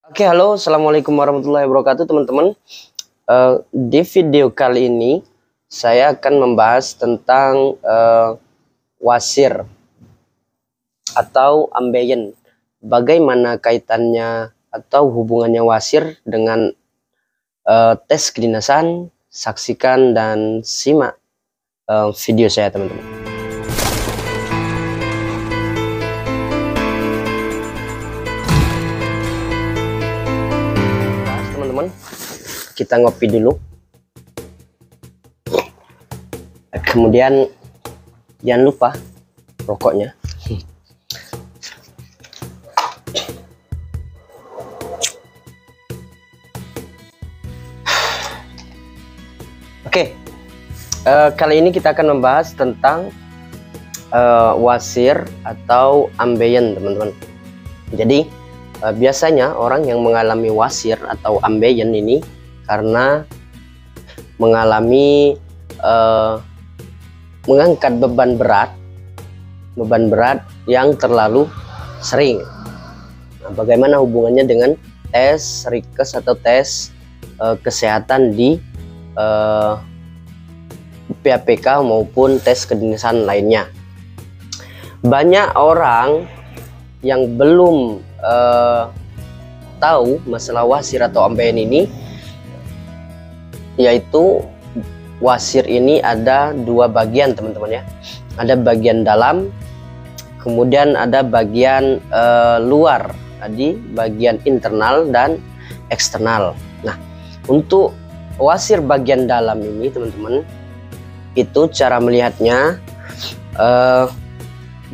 Oke, halo, assalamualaikum warahmatullahi wabarakatuh, teman-teman. Di video kali ini saya akan membahas tentang wasir atau ambeien. Bagaimana kaitannya atau hubungannya wasir dengan tes kedinasan. Saksikan dan simak video saya, teman-teman. Kita ngopi dulu, kemudian jangan lupa rokoknya. Oke, kali ini kita akan membahas tentang wasir atau ambeien, teman-teman. Jadi biasanya orang yang mengalami wasir atau ambeien ini karena mengalami mengangkat beban berat yang terlalu sering. Nah, bagaimana hubungannya dengan tes Rikes atau tes kesehatan di PAPK maupun tes kedinasan lainnya? Banyak orang yang belum tahu masalah wasir atau ambeien ini, yaitu wasir ini ada dua bagian, teman-teman ya. Ada bagian dalam, kemudian ada bagian luar, tadi bagian internal dan eksternal. Nah, untuk wasir bagian dalam ini, teman-teman, itu cara melihatnya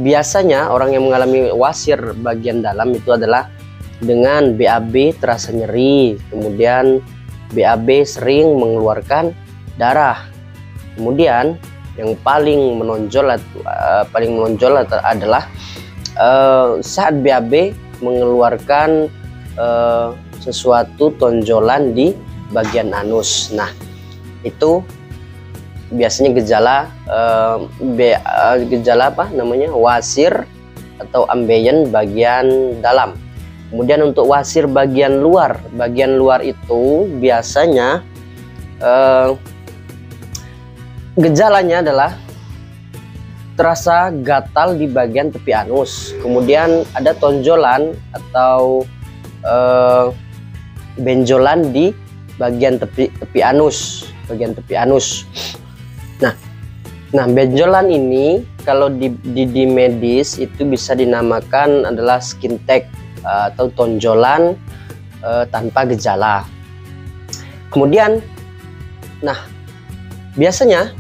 biasanya orang yang mengalami wasir bagian dalam itu adalah dengan BAB terasa nyeri, kemudian BAB sering mengeluarkan darah. Kemudian yang paling menonjol adalah saat BAB mengeluarkan sesuatu tonjolan di bagian anus. Nah, itu biasanya gejala wasir atau ambeien bagian dalam. Kemudian untuk wasir bagian luar itu biasanya gejalanya adalah terasa gatal di bagian tepi anus, kemudian ada tonjolan atau benjolan di bagian tepi anus. Nah, benjolan ini kalau di medis itu bisa dinamakan adalah skin tag atau tonjolan tanpa gejala. Kemudian, nah biasanya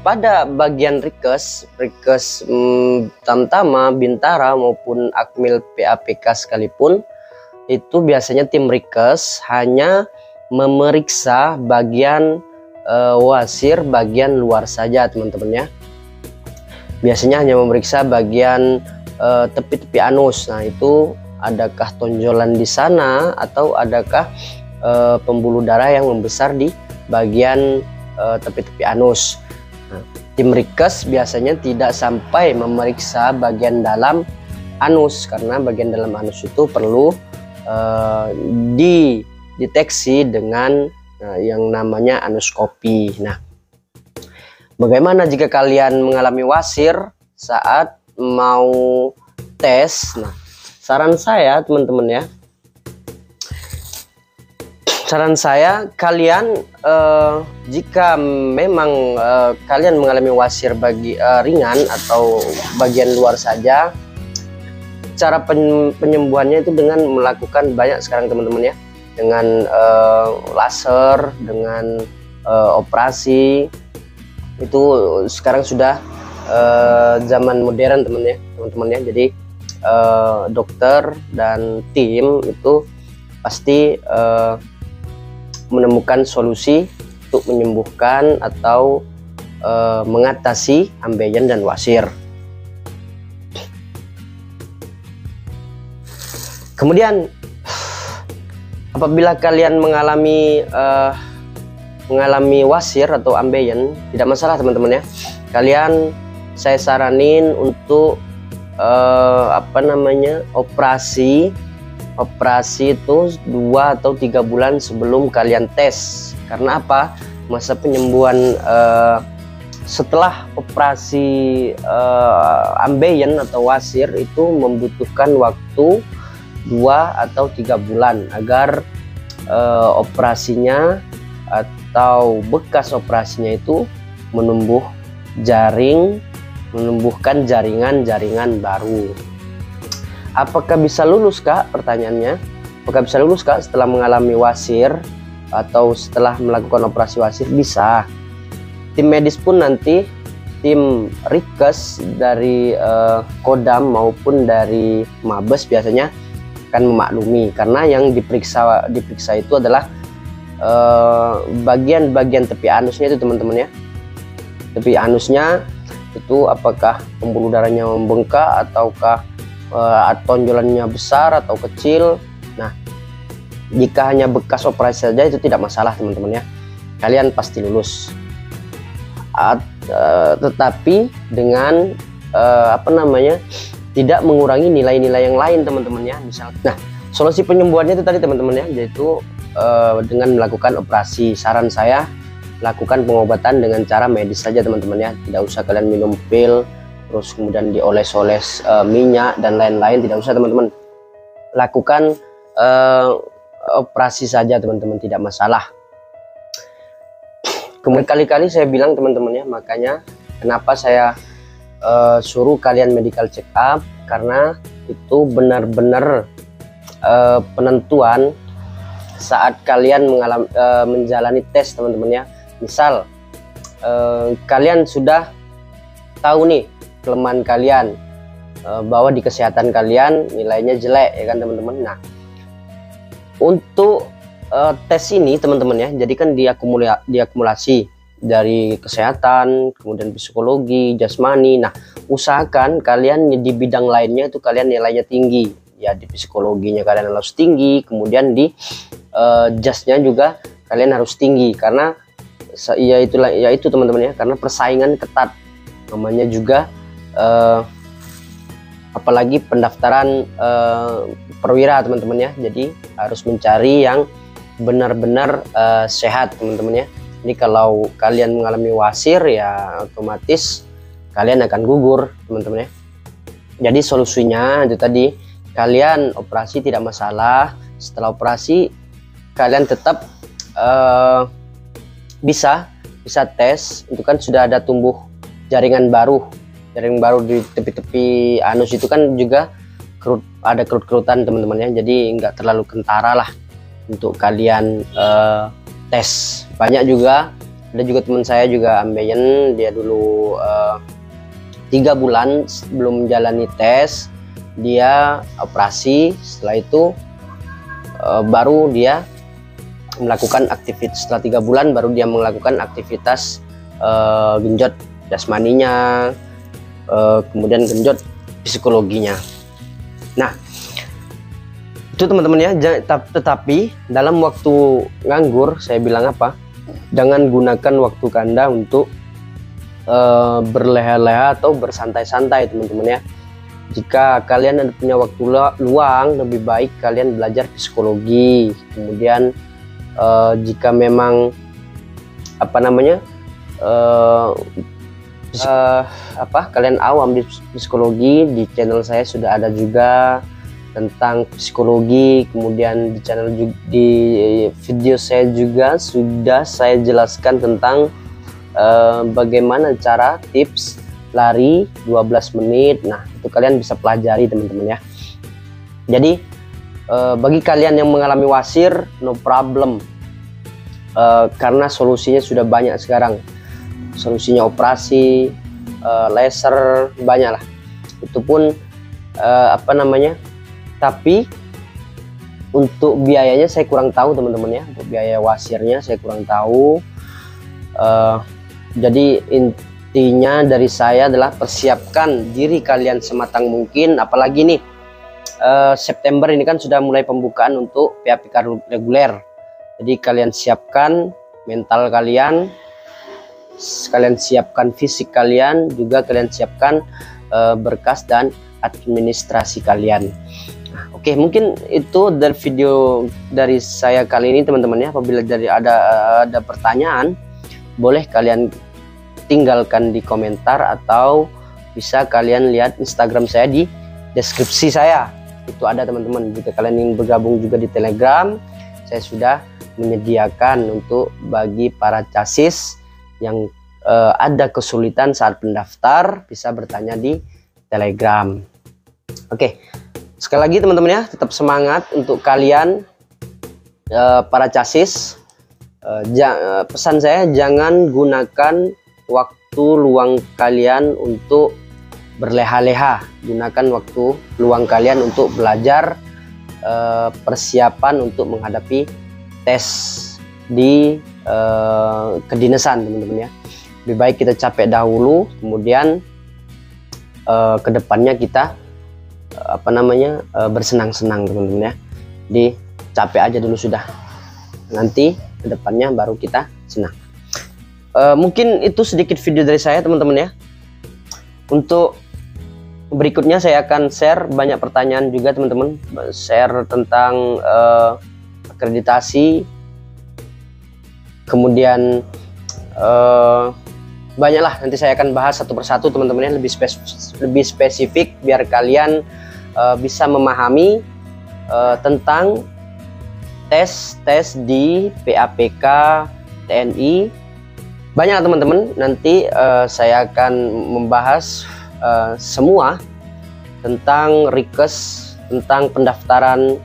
pada bagian Rikes Tamtama, Bintara maupun Akmil PAPK sekalipun, itu biasanya tim Rikes hanya memeriksa bagian wasir bagian luar saja, teman-teman ya. Biasanya hanya memeriksa bagian tepi-tepi anus. Nah, itu adakah tonjolan di sana atau adakah pembuluh darah yang membesar di bagian tepi-tepi anus. Nah, tim Rikes biasanya tidak sampai memeriksa bagian dalam anus karena bagian dalam anus itu perlu dideteksi dengan yang namanya anuskopi. Nah, bagaimana jika kalian mengalami wasir saat mau tes? Nah, saran saya, teman-teman ya, kalian jika memang kalian mengalami wasir ringan atau bagian luar saja, cara penyembuhannya itu dengan melakukan banyak sekarang, teman-teman ya, dengan laser, dengan operasi. Itu sekarang sudah zaman modern, teman-teman ya. Jadi dokter dan tim itu pasti menemukan solusi untuk menyembuhkan atau mengatasi ambeien dan wasir. Kemudian apabila kalian mengalami wasir atau ambeien, tidak masalah, teman-teman ya. Kalian, saya saranin untuk operasi operasi itu 2 atau 3 bulan sebelum kalian tes. Karena apa? Masa penyembuhan setelah operasi ambeien atau wasir itu membutuhkan waktu 2 atau 3 bulan agar operasinya atau bekas operasinya itu menumbuhkan jaringan-jaringan baru. Apakah bisa lulus, Kak? Pertanyaannya, apakah bisa lulus, Kak, setelah mengalami wasir atau setelah melakukan operasi wasir? Bisa. Tim medis pun nanti, tim Rikes dari Kodam maupun dari Mabes biasanya akan memaklumi, karena yang diperiksa itu adalah bagian-bagian tepi anusnya itu, teman-teman ya. Tepi anusnya itu apakah pembuluh darahnya membengkak ataukah tonjolannya besar atau kecil. Nah, jika hanya bekas operasi saja itu tidak masalah, teman-teman ya, kalian pasti lulus. Tetapi dengan tidak mengurangi nilai-nilai yang lain, teman-teman ya. Nah, solusi penyembuhannya itu tadi, teman-teman ya, yaitu dengan melakukan operasi. Saran saya, lakukan pengobatan dengan cara medis saja, teman-teman ya. Tidak usah kalian minum pil terus kemudian dioles-oles minyak dan lain-lain, tidak usah, teman-teman. Lakukan operasi saja, teman-teman, tidak masalah. Kemudian kali-kali saya bilang, teman-teman ya, makanya kenapa saya suruh kalian medical check up, karena itu benar-benar penentuan saat kalian menjalani tes, teman-teman ya. Misal kalian sudah tahu nih kelemahan kalian, bahwa di kesehatan kalian nilainya jelek, ya kan, teman-teman. Nah, untuk tes ini, teman-teman ya, jadi kan diakumulasi dari kesehatan, kemudian psikologi, jasmani. Nah, usahakan kalian di bidang lainnya itu kalian nilainya tinggi ya. Di psikologinya kalian harus tinggi, kemudian di jasnya juga kalian harus tinggi, karena ya itu teman-teman ya, karena persaingan ketat, namanya juga apalagi pendaftaran perwira, teman-teman ya. Jadi harus mencari yang benar-benar sehat, teman-teman ya. Jadi kalau kalian mengalami wasir ya otomatis kalian akan gugur, teman-teman ya. Jadi solusinya itu tadi, kalian operasi tidak masalah. Setelah operasi kalian tetap bisa tes. Itu kan sudah ada tumbuh jaringan baru di tepi-tepi anus itu kan juga ada kerut-kerutan, teman-teman ya. Jadi nggak terlalu kentara lah untuk kalian tes. Banyak juga, ada juga teman saya juga ambeien, dia dulu 3 bulan sebelum menjalani tes dia operasi. Setelah itu baru dia melakukan aktivitas, setelah 3 bulan baru dia melakukan aktivitas genjot jasmaninya, kemudian genjot psikologinya. Nah, itu, teman-teman ya. Tetapi dalam waktu nganggur, saya bilang apa, jangan gunakan waktu Anda untuk berleha-leha atau bersantai-santai, teman-teman ya. Jika kalian punya waktu luang, lebih baik kalian belajar psikologi. Kemudian jika memang kalian awam di psikologi, di channel saya sudah ada juga tentang psikologi. Kemudian di video saya juga sudah saya jelaskan tentang bagaimana cara tips lari 12 menit. Nah, itu kalian bisa pelajari, teman-teman ya. Jadi bagi kalian yang mengalami wasir, no problem, karena solusinya sudah banyak sekarang. Solusinya operasi, laser, banyak lah. Itu pun tapi untuk biayanya saya kurang tahu, teman-teman ya. Untuk biaya wasirnya saya kurang tahu. Jadi intinya dari saya adalah persiapkan diri kalian sematang mungkin. Apalagi nih September ini kan sudah mulai pembukaan untuk PAPK reguler. Jadi kalian siapkan mental kalian siapkan fisik kalian, juga kalian siapkan berkas dan administrasi kalian. Oke, mungkin itu dari video dari saya kali ini teman-teman ya. Apabila ada pertanyaan, boleh kalian tinggalkan di komentar atau bisa kalian lihat Instagram saya di deskripsi saya. Itu ada teman-teman. Jika kalian ingin bergabung juga di Telegram, saya sudah menyediakan untuk bagi para chassis yang ada kesulitan saat pendaftar, bisa bertanya di Telegram. Oke, sekali lagi teman-teman ya, tetap semangat untuk kalian para chassis. Pesan saya, jangan gunakan waktu luang kalian untuk berleha-leha. Gunakan waktu luang kalian untuk belajar, persiapan untuk menghadapi tes di kedinasan teman-teman ya. Lebih baik kita capek dahulu, kemudian kedepannya kita bersenang-senang teman-teman ya. Capek aja dulu sudah, nanti kedepannya baru kita senang. Mungkin itu sedikit video dari saya teman-teman ya. Untuk berikutnya saya akan share banyak pertanyaan juga teman-teman, share tentang akreditasi, kemudian banyaklah, nanti saya akan bahas satu persatu teman-teman ya, lebih spesifik biar kalian bisa memahami tentang tes di PAPK TNI. Banyak teman-teman, nanti saya akan membahas semua tentang request, tentang pendaftaran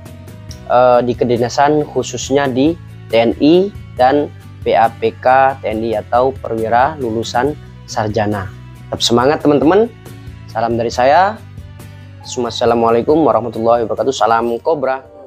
di kedinasan, khususnya di TNI dan PAPK TNI atau perwira lulusan sarjana. Tetap semangat teman-teman. Salam dari saya. Assalamualaikum warahmatullahi wabarakatuh. Salam Kobra.